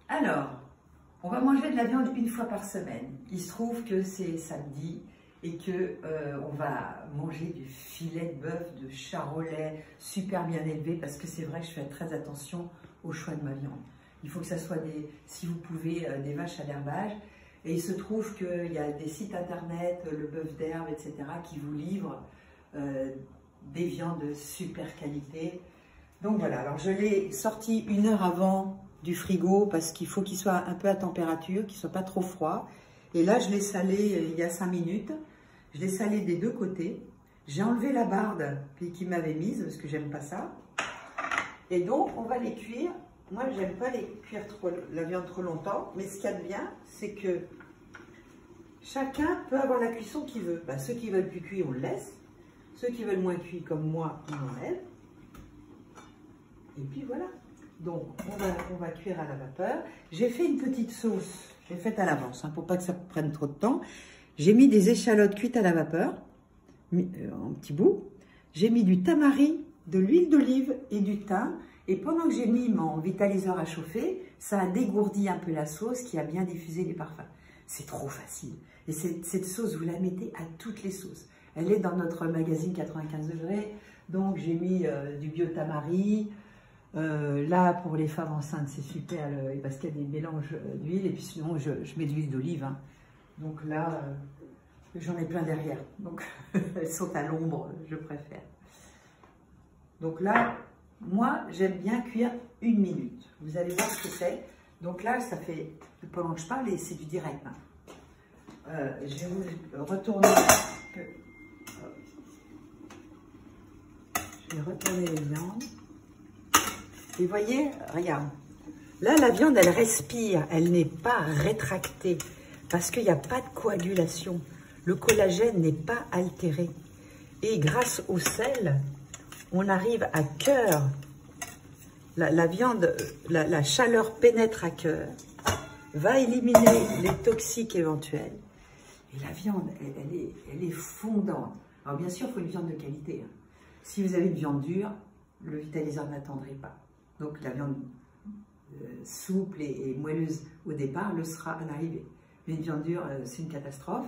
Alors, on va manger de la viande une fois par semaine. Il se trouve que c'est samedi et que on va manger du filet de bœuf de Charolais super bien élevé, parce que c'est vrai que je fais très attention au choix de ma viande. Il faut que ça soit si vous pouvez, des vaches à l'herbage. Et il se trouve qu'il y a des sites internet, le bœuf d'herbe, etc., qui vous livrent des viandes de super qualité. Donc voilà, alors je l'ai sorti 1 heure avant du frigo parce qu'il faut qu'il soit un peu à température, qu'il ne soit pas trop froid. Et là, je l'ai salé il y a 5 minutes. Je l'ai salé des 2 côtés. J'ai enlevé la barde qu'il m'avait mise parce que j'aime pas ça. Et donc, on va les cuire. Moi, j'aime pas les cuire la viande trop longtemps. Mais ce qu'il y a de bien, c'est que chacun peut avoir la cuisson qu'il veut. Ben, ceux qui veulent plus cuit, on le laisse. Ceux qui veulent moins cuit, comme moi, on enlève. Et puis voilà. Donc, on va cuire à la vapeur. J'ai fait une petite sauce. J'ai faite à l'avance, hein, pour pas que ça prenne trop de temps. J'ai mis des échalotes cuites à la vapeur, en petits bouts. J'ai mis du tamari, de l'huile d'olive et du thym. Et pendant que j'ai mis mon vitaliseur à chauffer, ça a dégourdi un peu la sauce qui a bien diffusé les parfums. C'est trop facile. Et cette sauce, vous la mettez à toutes les sauces. Elle est dans notre magazine 95 degrés. Donc, j'ai mis du bio-tamari. Là, pour les femmes enceintes, c'est super parce qu'il y a des mélanges d'huile. Et puis sinon, je mets de l'huile d'olive. Hein. Donc là, j'en ai plein derrière. Donc, elles sont à l'ombre, je préfère. Donc là, moi, j'aime bien cuire 1 minute. Vous allez voir ce que c'est. Donc là, ça fait, pendant que je parle, et c'est du direct. Hein. Je vais vous retourner. Je vais retourner les viandes. Et vous voyez, regarde. Là, la viande, elle respire. Elle n'est pas rétractée. Parce qu'il n'y a pas de coagulation. Le collagène n'est pas altéré. Et grâce au sel, on arrive à cœur. La viande, la chaleur pénètre à cœur, va éliminer les toxiques éventuels. Et la viande, elle est fondante. Alors bien sûr, il faut une viande de qualité. Hein. Si vous avez une viande dure, le vitaliseur n'attendrait pas. Donc la viande souple et moelleuse au départ le sera à l'arrivée. Mais une viande dure, c'est une catastrophe.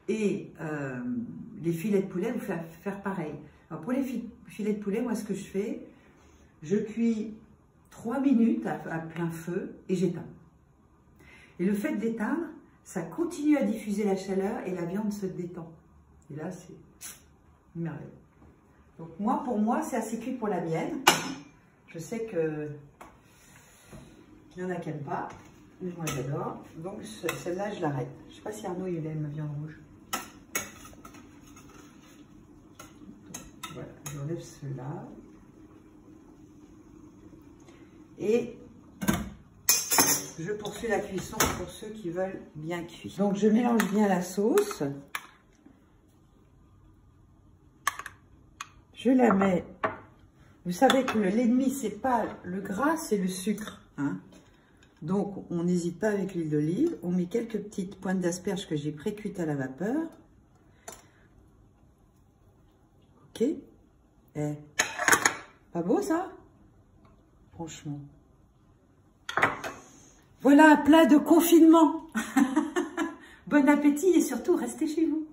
Et les filets de poulet, vous faire pareil. Alors pour les filets de poulet, moi ce que je fais, je cuis 3 minutes à plein feu et j'éteins. Et le fait d'éteindre, ça continue à diffuser la chaleur et la viande se détend. Et là, c'est merveilleux. Donc moi, pour moi, c'est assez cuit pour la mienne. Je sais que il y en a qui n'aiment pas, mais moi j'adore. Donc celle-là, je l'arrête. Je ne sais pas si Arnaud il aime ma viande rouge. Donc, voilà, j'enlève cela. Et je poursuis la cuisson pour ceux qui veulent bien cuire. Donc je mélange bien la sauce. Je la mets. Vous savez que l'ennemi, c'est pas le gras, c'est le sucre. Hein. Donc, on n'hésite pas avec l'huile d'olive. On met quelques petites pointes d'asperges que j'ai pré-cuites à la vapeur. Ok. Eh. Pas beau, ça? Franchement. Voilà un plat de confinement. Bon appétit et surtout, restez chez vous.